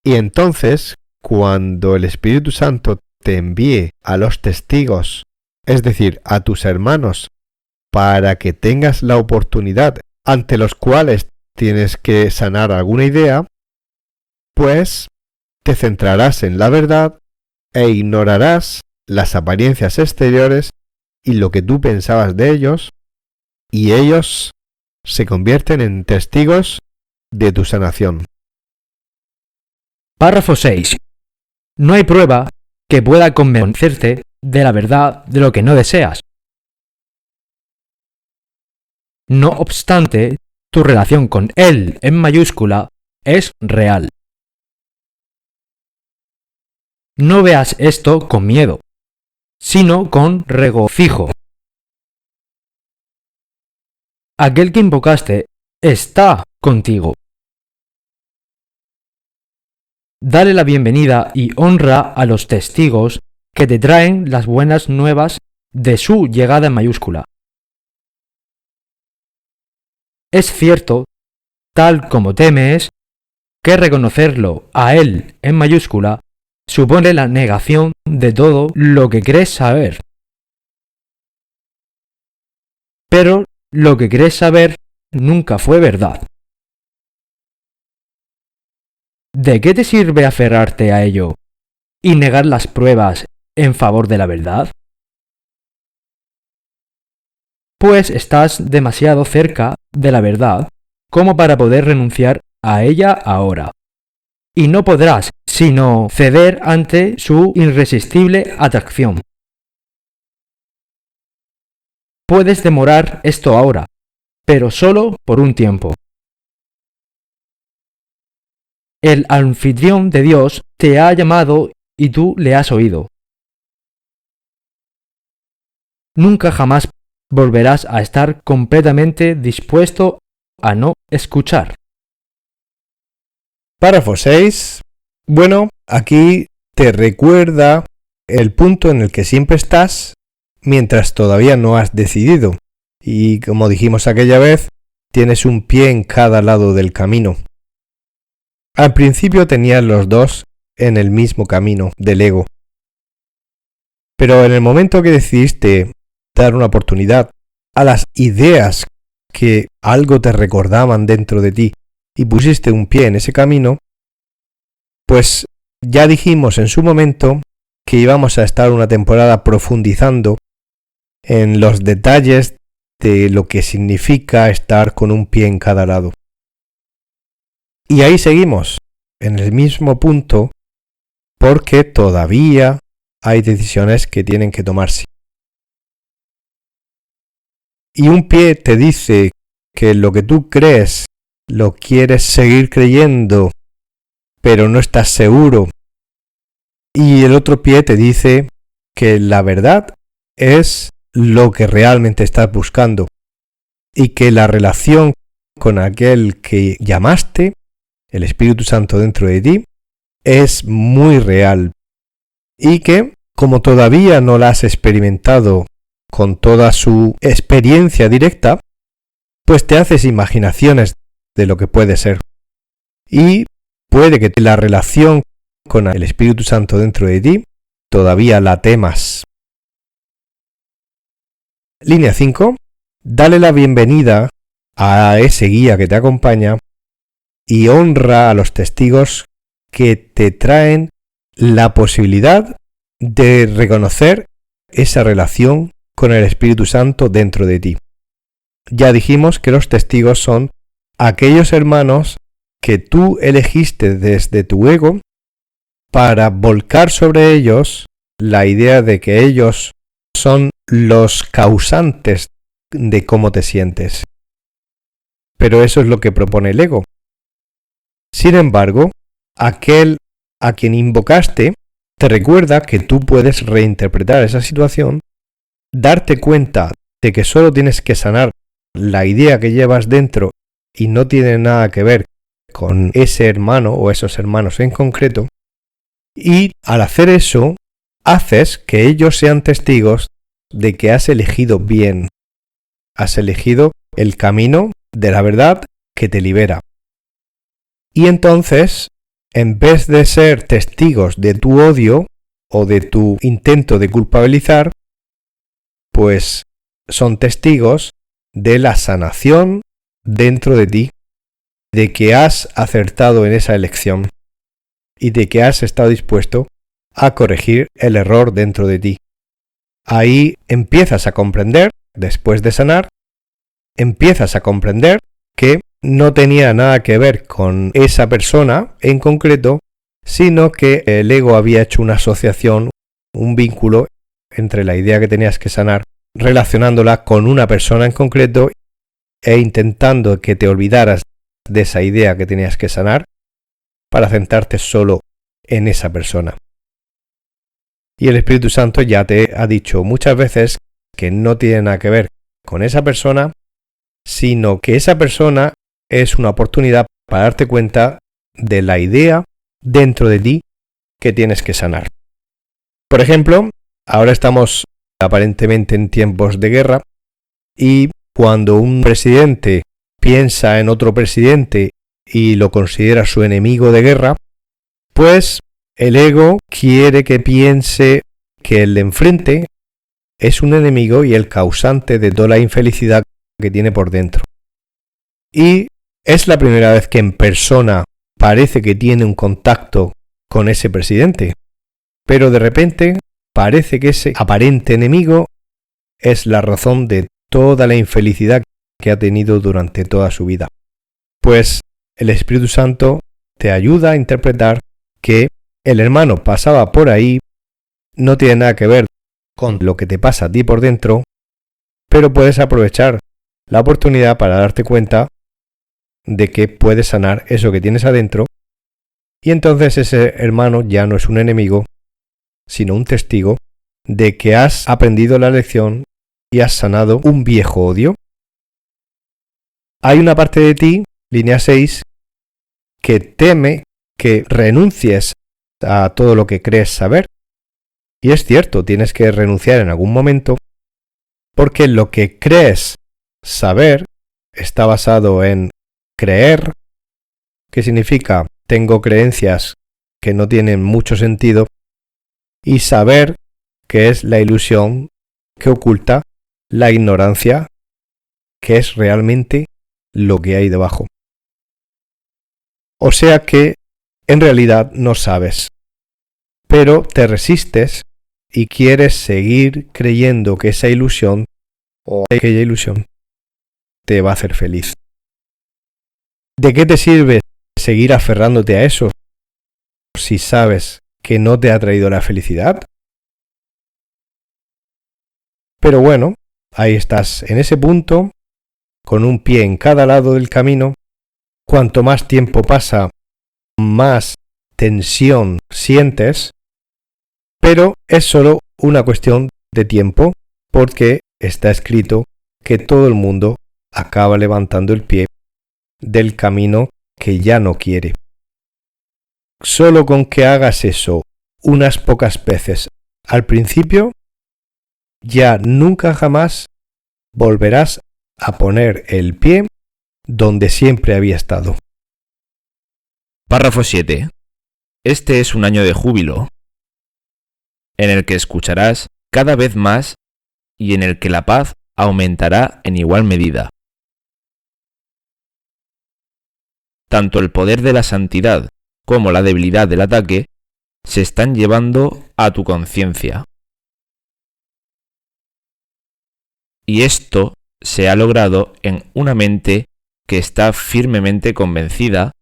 Y entonces, cuando el Espíritu Santo te envíe a los testigos, es decir, a tus hermanos, para que tengas la oportunidad ante los cuales tienes que sanar alguna idea, pues te centrarás en la verdad e ignorarás las apariencias exteriores y lo que tú pensabas de ellos, y ellos se convierten en testigos de tu sanación. Párrafo 6. No hay prueba que pueda convencerte de la verdad de lo que no deseas. No obstante, tu relación con Él en mayúscula es real. no veas esto con miedo, sino con regocijo. Aquel que invocaste está contigo. Dale la bienvenida y honra a los testigos que te traen las buenas nuevas de su llegada en mayúscula. Es cierto, tal como temes, que reconocerlo a él en mayúscula supone la negación de todo lo que crees saber. Pero lo que crees saber nunca fue verdad. ¿De qué te sirve aferrarte a ello y negar las pruebas en favor de la verdad? Pues estás demasiado cerca de la verdad como para poder renunciar a ella ahora. Y no podrás sino ceder ante su irresistible atracción. Puedes demorar esto ahora, pero solo por un tiempo. El anfitrión de Dios te ha llamado y tú le has oído. Nunca jamás volverás a estar completamente dispuesto a no escuchar. Párrafo 6. Bueno, aquí te recuerda el punto en el que siempre estás mientras todavía no has decidido. Y como dijimos aquella vez, tienes un pie en cada lado del camino. Al principio tenías los dos en el mismo camino del ego. Pero en el momento que decidiste dar una oportunidad a las ideas que algo te recordaban dentro de ti y pusiste un pie en ese camino, pues ya dijimos en su momento que íbamos a estar una temporada profundizando en los detalles de lo que significa estar con un pie en cada lado. Y ahí seguimos, en el mismo punto, porque todavía hay decisiones que tienen que tomarse. Y un pie te dice que lo que tú crees lo quieres seguir creyendo, pero no estás seguro. Y el otro pie te dice que la verdad es lo que realmente estás buscando y que la relación con aquel que llamaste, el Espíritu Santo dentro de ti, es muy real y que, como todavía no la has experimentado con toda su experiencia directa, pues te haces imaginaciones de lo que puede ser. Y puede que la relación con el Espíritu Santo dentro de ti todavía la temas. Línea 5. Dale la bienvenida a ese guía que te acompaña y honra a los testigos que te traen la posibilidad de reconocer esa relación con el Espíritu Santo dentro de ti. Ya dijimos que los testigos son aquellos hermanos que tú elegiste desde tu ego para volcar sobre ellos la idea de que ellos son los causantes de cómo te sientes. Pero eso es lo que propone el ego. Sin embargo, aquel a quien invocaste te recuerda que tú puedes reinterpretar esa situación, darte cuenta de que solo tienes que sanar la idea que llevas dentro y no tiene nada que ver con ese hermano o esos hermanos en concreto, y al hacer eso, haces que ellos sean testigos de que has elegido bien, has elegido el camino de la verdad que te libera. Y entonces, en vez de ser testigos de tu odio o de tu intento de culpabilizar, pues son testigos de la sanación dentro de ti, de que has acertado en esa elección y de que has estado dispuesto a corregir el error dentro de ti. Ahí empiezas a comprender, después de sanar, empiezas a comprender que no tenía nada que ver con esa persona en concreto, sino que el ego había hecho una asociación, un vínculo entre la idea que tenías que sanar, relacionándola con una persona en concreto e intentando que te olvidaras de esa idea que tenías que sanar para centrarte solo en esa persona. Y el Espíritu Santo ya te ha dicho muchas veces que no tiene nada que ver con esa persona, sino que esa persona es una oportunidad para darte cuenta de la idea dentro de ti que tienes que sanar. Por ejemplo, ahora estamos aparentemente en tiempos de guerra y cuando un presidente piensa en otro presidente y lo considera su enemigo de guerra, pues el ego quiere que piense que el de enfrente es un enemigo y el causante de toda la infelicidad que tiene por dentro. Y es la primera vez que en persona parece que tiene un contacto con ese presidente, pero de repente parece que ese aparente enemigo es la razón de toda la infelicidad que ha tenido durante toda su vida. Pues el Espíritu Santo te ayuda a interpretar que el hermano pasaba por ahí, no tiene nada que ver con lo que te pasa a ti por dentro, pero puedes aprovechar la oportunidad para darte cuenta de que puedes sanar eso que tienes adentro, y entonces ese hermano ya no es un enemigo, sino un testigo de que has aprendido la lección y has sanado un viejo odio. Hay una parte de ti, línea 6, que teme que renuncies a todo lo que crees saber. Y es cierto, tienes que renunciar en algún momento, porque lo que crees saber está basado en creer, que significa tengo creencias que no tienen mucho sentido, y saber, que es la ilusión que oculta la ignorancia, que es realmente lo que hay debajo. O sea que en realidad no sabes, pero te resistes y quieres seguir creyendo que esa ilusión o aquella ilusión te va a hacer feliz. ¿De qué te sirve seguir aferrándote a eso si sabes que no te ha traído la felicidad? Pero bueno, ahí estás en ese punto, con un pie en cada lado del camino. Cuanto más tiempo pasa, más tensión sientes, pero es solo una cuestión de tiempo, porque está escrito que todo el mundo acaba levantando el pie del camino que ya no quiere. Solo con que hagas eso unas pocas veces al principio, ya nunca jamás volverás a poner el pie donde siempre había estado. Párrafo 7. Este es un año de júbilo, en el que escucharás cada vez más y en el que la paz aumentará en igual medida. Tanto el poder de la santidad como la debilidad del ataque se están llevando a tu conciencia. Y esto se ha logrado en una mente que está firmemente convencida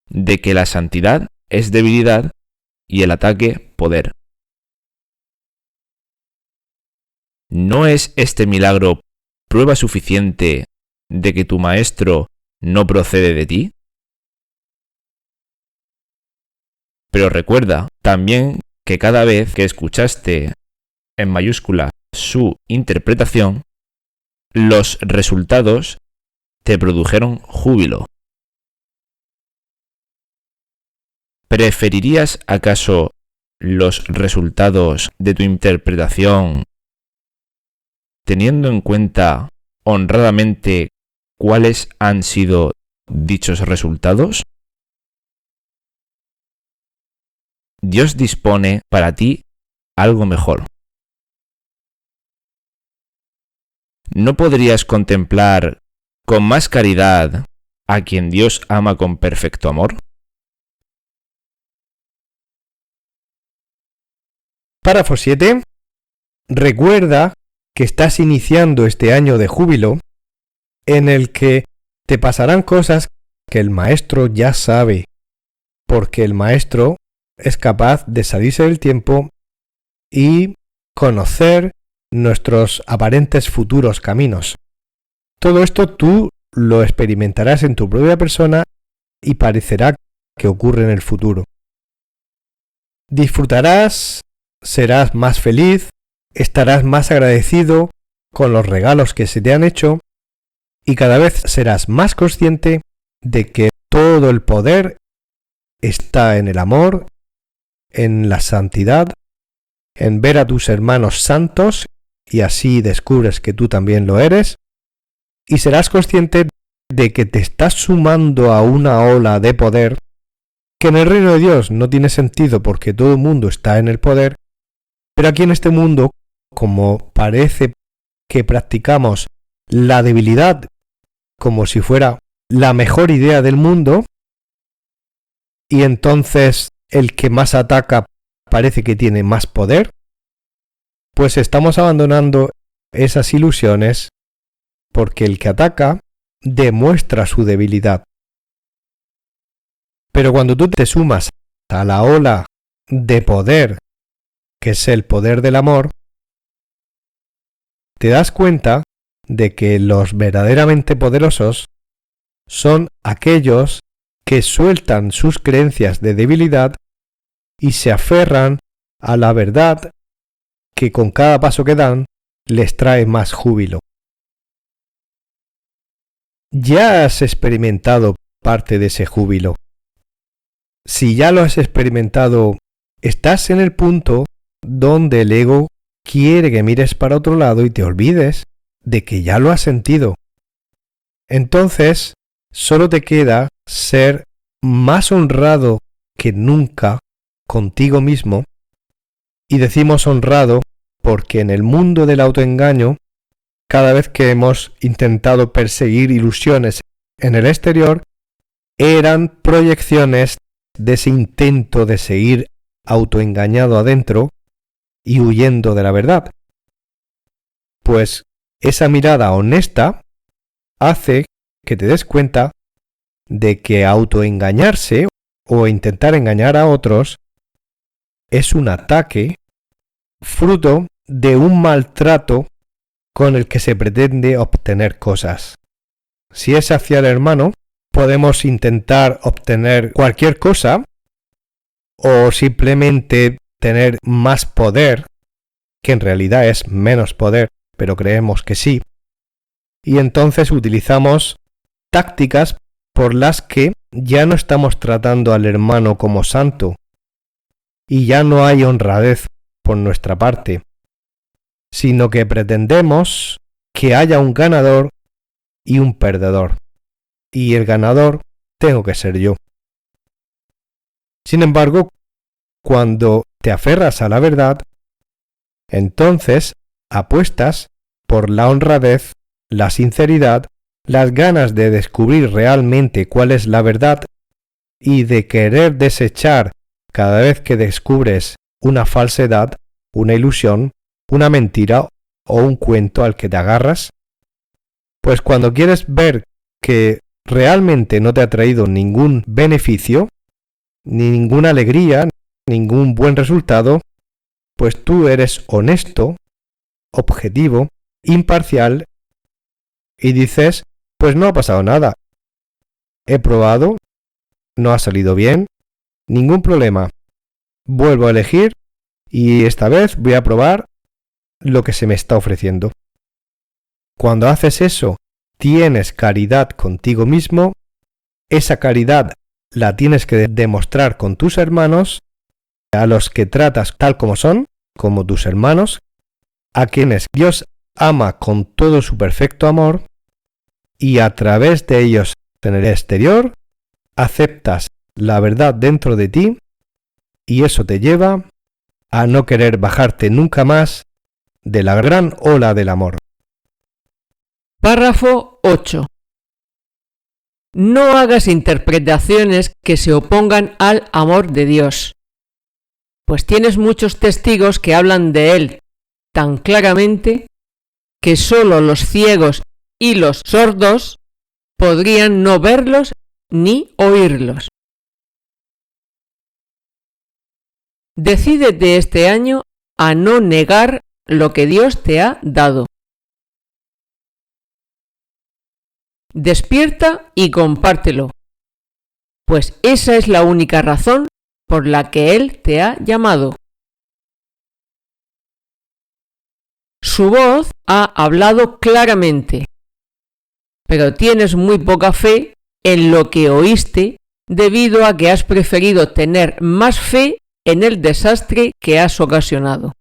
de que la santidad es debilidad y el ataque poder. ¿No es este milagro prueba suficiente de que tu maestro no procede de ti? Pero recuerda también que cada vez que escuchaste en mayúscula su interpretación, los resultados te produjeron júbilo. ¿Preferirías acaso los resultados de tu interpretación teniendo en cuenta honradamente cuáles han sido dichos resultados? Dios dispone para ti algo mejor. ¿No podrías contemplar con más caridad a quien Dios ama con perfecto amor? Párrafo 7. Recuerda que estás iniciando este año de júbilo en el que te pasarán cosas que el maestro ya sabe, porque el maestro es capaz de salirse del tiempo y conocer nuestros aparentes futuros caminos. Todo esto tú lo experimentarás en tu propia persona y parecerá que ocurre en el futuro. Disfrutarás serás más feliz, estarás más agradecido con los regalos que se te han hecho y cada vez serás más consciente de que todo el poder está en el amor, en la santidad, en ver a tus hermanos santos y así descubres que tú también lo eres y serás consciente de que te estás sumando a una ola de poder que en el reino de Dios no tiene sentido porque todo el mundo está en el poder, pero aquí en este mundo, como parece que practicamos la debilidad como si fuera la mejor idea del mundo, y entonces el que más ataca parece que tiene más poder, pues estamos abandonando esas ilusiones porque el que ataca demuestra su debilidad. Pero cuando tú te sumas a la ola de poder, que es el poder del amor, te das cuenta de que los verdaderamente poderosos son aquellos que sueltan sus creencias de debilidad y se aferran a la verdad que con cada paso que dan les trae más júbilo. Ya has experimentado parte de ese júbilo. Si ya lo has experimentado, estás en el punto donde el ego quiere que mires para otro lado y te olvides de que ya lo has sentido. Entonces, solo te queda ser más honrado que nunca contigo mismo, y decimos honrado porque en el mundo del autoengaño, cada vez que hemos intentado perseguir ilusiones en el exterior, eran proyecciones de ese intento de seguir autoengañado adentro y huyendo de la verdad. Pues esa mirada honesta hace que te des cuenta de que autoengañarse o intentar engañar a otros es un ataque fruto de un maltrato con el que se pretende obtener cosas. Si es hacia el hermano, podemos intentar obtener cualquier cosa o simplemente tener más poder, que en realidad es menos poder, pero creemos que sí. Y entonces utilizamos tácticas por las que ya no estamos tratando al hermano como santo y ya no hay honradez por nuestra parte, sino que pretendemos que haya un ganador y un perdedor. Y el ganador tengo que ser yo. Sin embargo, cuando te aferras a la verdad, entonces apuestas por la honradez, la sinceridad, las ganas de descubrir realmente cuál es la verdad y de querer desechar cada vez que descubres una falsedad, una ilusión, una mentira o un cuento al que te agarras. Pues cuando quieres ver que realmente no te ha traído ningún beneficio, ni ninguna alegría, ningún buen resultado, pues tú eres honesto, objetivo, imparcial y dices, pues no ha pasado nada. He probado, no ha salido bien, ningún problema. Vuelvo a elegir y esta vez voy a probar lo que se me está ofreciendo. Cuando haces eso, tienes caridad contigo mismo, esa caridad la tienes que demostrar con tus hermanos, a los que tratas tal como son, como tus hermanos, a quienes Dios ama con todo su perfecto amor, y a través de ellos en el exterior, aceptas la verdad dentro de ti, y eso te lleva a no querer bajarte nunca más de la gran ola del amor. Párrafo 8. No hagas interpretaciones que se opongan al amor de Dios, pues tienes muchos testigos que hablan de Él tan claramente que sólo los ciegos y los sordos podrían no verlos ni oírlos. Decídete este año a no negar lo que Dios te ha dado. Despierta y compártelo, pues esa es la única razón por la que Él te ha llamado. Su voz ha hablado claramente, pero tienes muy poca fe en lo que oíste debido a que has preferido tener más fe en el desastre que has ocasionado.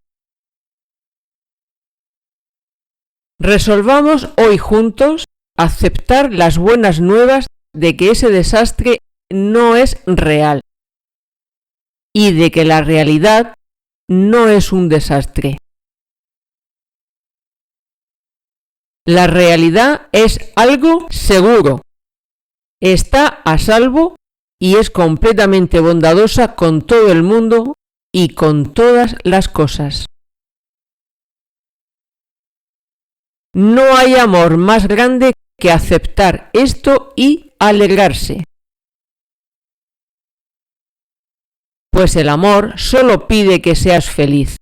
Resolvamos hoy juntos aceptar las buenas nuevas de que ese desastre no es real y de que la realidad no es un desastre. La realidad es algo seguro, está a salvo y es completamente bondadosa con todo el mundo y con todas las cosas. No hay amor más grande que aceptar esto y alegrarse. Pues el amor solo pide que seas feliz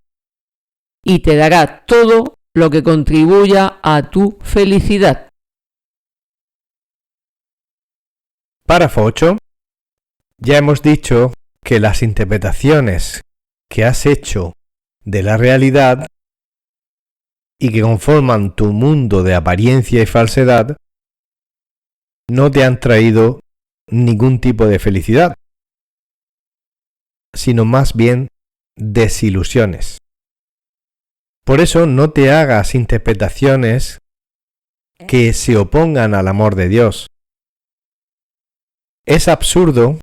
y te dará todo lo que contribuya a tu felicidad. Párrafo 8. Ya hemos dicho que las interpretaciones que has hecho de la realidad y que conforman tu mundo de apariencia y falsedad no te han traído ningún tipo de felicidad, sino más bien desilusiones. Por eso no te hagas interpretaciones que se opongan al amor de Dios. Es absurdo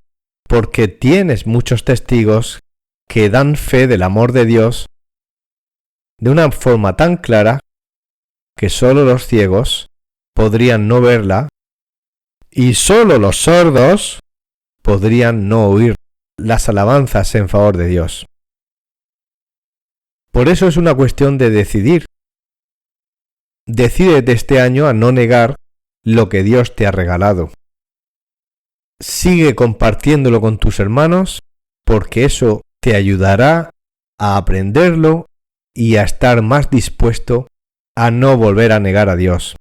porque tienes muchos testigos que dan fe del amor de Dios de una forma tan clara que solo los ciegos podrían no verla y solo los sordos podrían no oír las alabanzas en favor de Dios. Por eso es una cuestión de decidir. Decídete este año a no negar lo que Dios te ha regalado. Sigue compartiéndolo con tus hermanos porque eso te ayudará a aprenderlo y a estar más dispuesto a no volver a negar a Dios.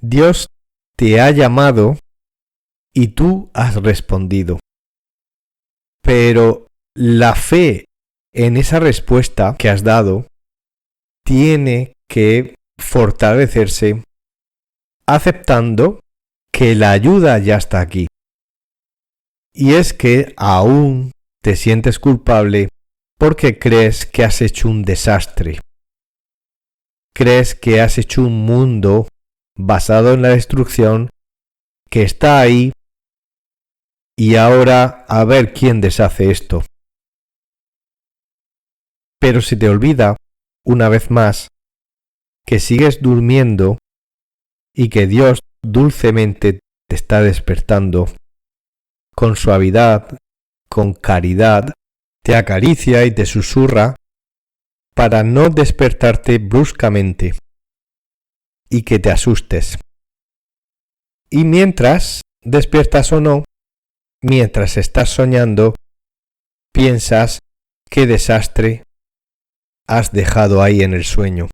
Dios te ha llamado y tú has respondido. Pero la fe en esa respuesta que has dado tiene que fortalecerse aceptando que la ayuda ya está aquí. Y es que aún te sientes culpable porque crees que has hecho un desastre. Crees que has hecho un mundo basado en la destrucción que está ahí y ahora a ver quién deshace esto. Pero se te olvida, una vez más, que sigues durmiendo y que Dios dulcemente te está despertando. Con suavidad, con caridad, te acaricia y te susurra para no despertarte bruscamente y que te asustes. Y mientras, despiertas o no, mientras estás soñando, piensas qué desastre has dejado ahí en el sueño.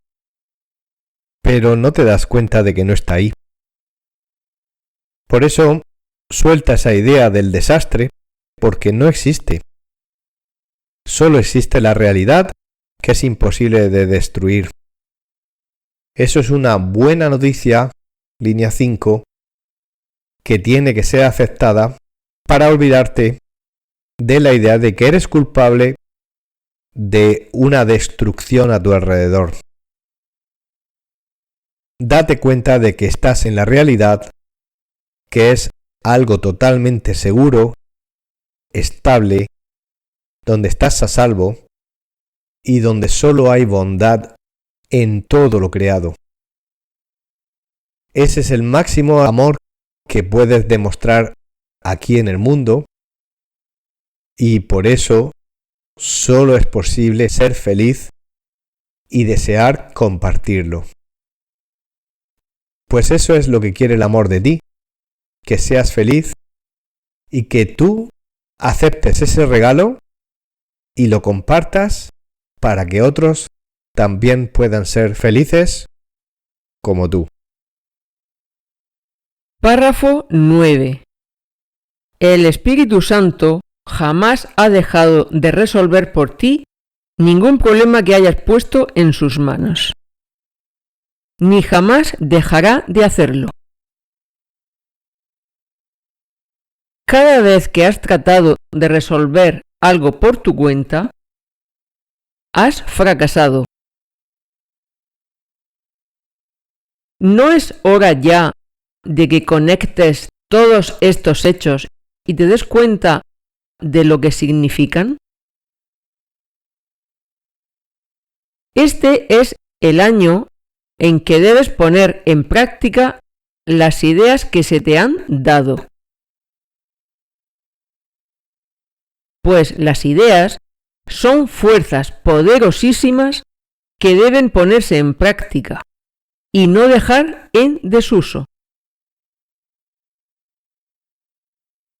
Pero no te das cuenta de que no está ahí. Por eso, suelta esa idea del desastre porque no existe. Solo existe la realidad que es imposible de destruir. Eso es una buena noticia, línea 5, que tiene que ser aceptada para olvidarte de la idea de que eres culpable de una destrucción a tu alrededor. Date cuenta de que estás en la realidad, que es algo totalmente seguro, estable, donde estás a salvo y donde solo hay bondad en todo lo creado. Ese es el máximo amor que puedes demostrar aquí en el mundo y por eso solo es posible ser feliz y desear compartirlo. Pues eso es lo que quiere el amor de ti, que seas feliz y que tú aceptes ese regalo y lo compartas para que otros también puedan ser felices como tú. Párrafo 9. El Espíritu Santo jamás ha dejado de resolver por ti ningún problema que hayas puesto en sus manos, ni jamás dejará de hacerlo. Cada vez que has tratado de resolver algo por tu cuenta, has fracasado. ¿No es hora ya de que conectes todos estos hechos y te des cuenta de lo que significan? Este es el año en que debes poner en práctica las ideas que se te han dado. Pues las ideas son fuerzas poderosísimas que deben ponerse en práctica y no dejar en desuso.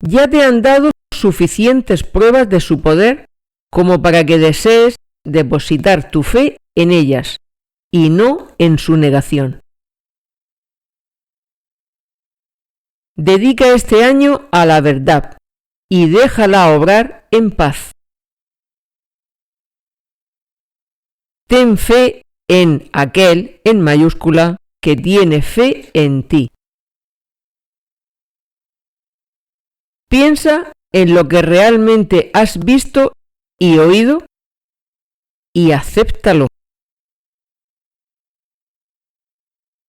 Ya te han dado suficientes pruebas de su poder como para que desees depositar tu fe en ellas y no en su negación. Dedica este año a la verdad y déjala obrar en paz. Ten fe en aquel, en mayúscula, que tiene fe en ti. Piensa en lo que realmente has visto y oído y acéptalo.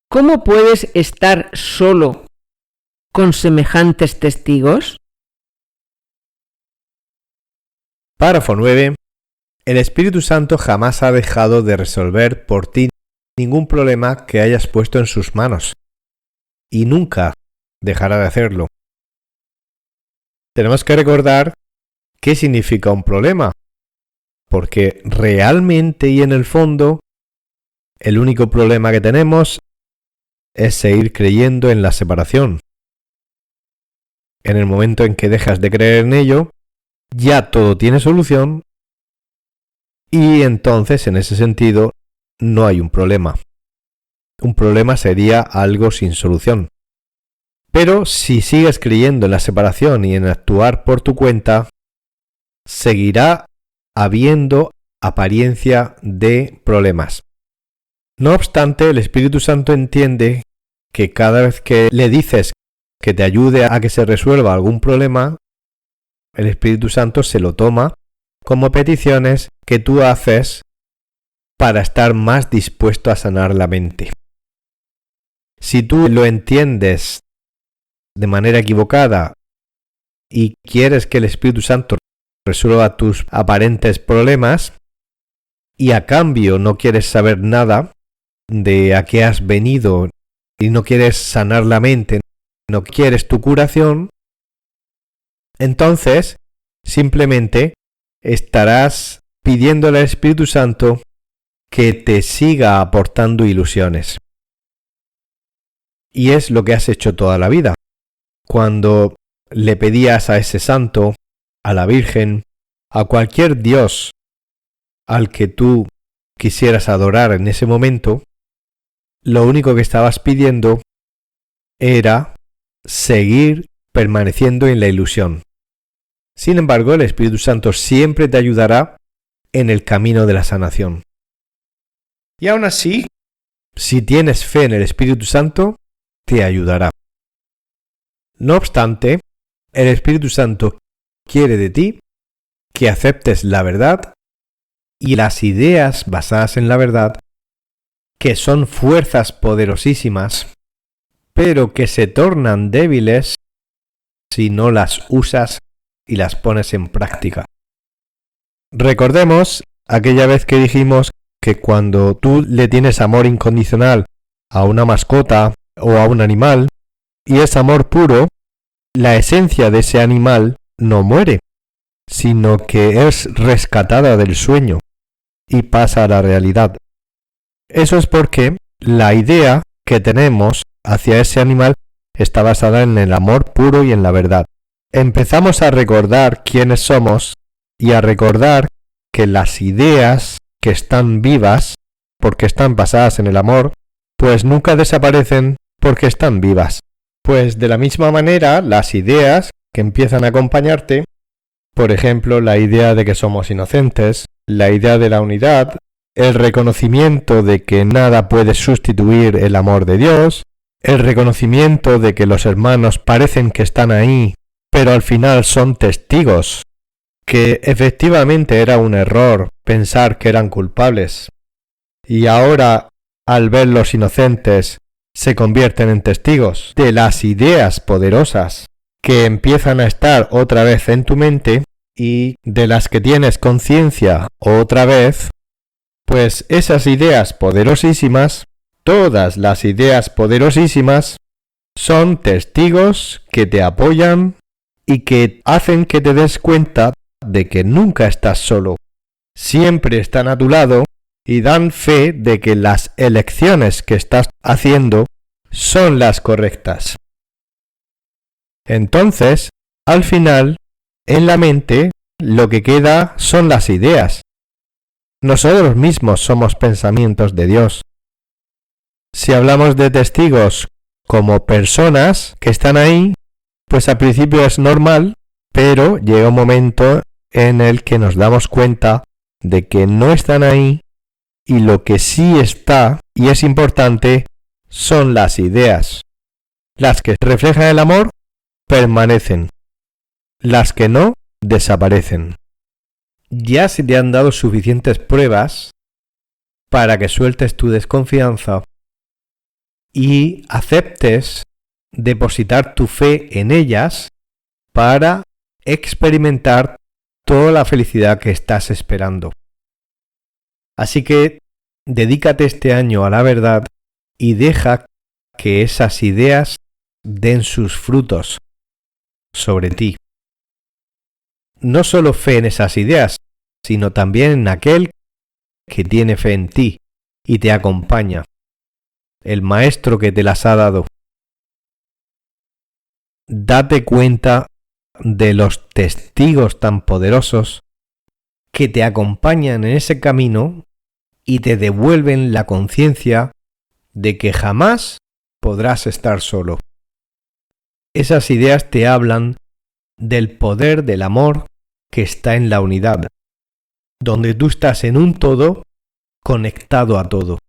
¿Cómo puedes estar solo con semejantes testigos? Párrafo 9. El Espíritu Santo jamás ha dejado de resolver por ti ningún problema que hayas puesto en sus manos, y nunca dejará de hacerlo. Tenemos que recordar qué significa un problema, porque realmente y en el fondo, el único problema que tenemos es seguir creyendo en la separación. En el momento en que dejas de creer en ello, ya todo tiene solución y entonces en ese sentido no hay un problema. Un problema sería algo sin solución. Pero si sigues creyendo en la separación y en actuar por tu cuenta, seguirá habiendo apariencia de problemas. No obstante, el Espíritu Santo entiende que cada vez que le dices que te ayude a que se resuelva algún problema, el Espíritu Santo se lo toma como peticiones que tú haces para estar más dispuesto a sanar la mente. Si tú lo entiendes de manera equivocada y quieres que el Espíritu Santo resuelva tus aparentes problemas y a cambio no quieres saber nada de a qué has venido y no quieres sanar la mente, no quieres tu curación, entonces simplemente estarás pidiéndole al Espíritu Santo que te siga aportando ilusiones. Y es lo que has hecho toda la vida. Cuando le pedías a ese santo, a la Virgen, a cualquier Dios al que tú quisieras adorar en ese momento, lo único que estabas pidiendo era seguir permaneciendo en la ilusión. Sin embargo, el Espíritu Santo siempre te ayudará en el camino de la sanación. Y aún así, si tienes fe en el Espíritu Santo, te ayudará. No obstante, el Espíritu Santo quiere de ti que aceptes la verdad y las ideas basadas en la verdad, que son fuerzas poderosísimas, pero que se tornan débiles si no las usas y las pones en práctica. Recordemos aquella vez que dijimos que cuando tú le tienes amor incondicional a una mascota o a un animal, y es amor puro, la esencia de ese animal no muere, sino que es rescatada del sueño y pasa a la realidad. Eso es porque la idea que tenemos hacia ese animal está basada en el amor puro y en la verdad. Empezamos a recordar quiénes somos y a recordar que las ideas que están vivas, porque están basadas en el amor, pues nunca desaparecen porque están vivas. Pues de la misma manera, las ideas que empiezan a acompañarte, por ejemplo, la idea de que somos inocentes, la idea de la unidad, el reconocimiento de que nada puede sustituir el amor de Dios, el reconocimiento de que los hermanos parecen que están ahí, pero al final son testigos, que efectivamente era un error pensar que eran culpables, y ahora, al verlos inocentes, se convierten en testigos de las ideas poderosas que empiezan a estar otra vez en tu mente y de las que tienes conciencia otra vez, pues esas ideas poderosísimas, todas las ideas poderosísimas, son testigos que te apoyan y que hacen que te des cuenta de que nunca estás solo. Siempre están a tu lado y dan fe de que las elecciones que estás haciendo son las correctas. Entonces, al final, en la mente, lo que queda son las ideas. Nosotros mismos somos pensamientos de Dios. Si hablamos de testigos como personas que están ahí, pues al principio es normal, pero llega un momento en el que nos damos cuenta de que no están ahí y lo que sí está y es importante son las ideas. Las que reflejan el amor permanecen. Las que no desaparecen. Ya se te han dado suficientes pruebas para que sueltes tu desconfianza y aceptes depositar tu fe en ellas para experimentar toda la felicidad que estás esperando. Así que dedícate este año a la verdad y deja que esas ideas den sus frutos sobre ti. No solo fe en esas ideas, sino también en aquel que tiene fe en ti y te acompaña, el maestro que te las ha dado. Date cuenta de los testigos tan poderosos que te acompañan en ese camino y te devuelven la conciencia de que jamás podrás estar solo. Esas ideas te hablan del poder del amor que está en la unidad, donde tú estás en un todo conectado a todo.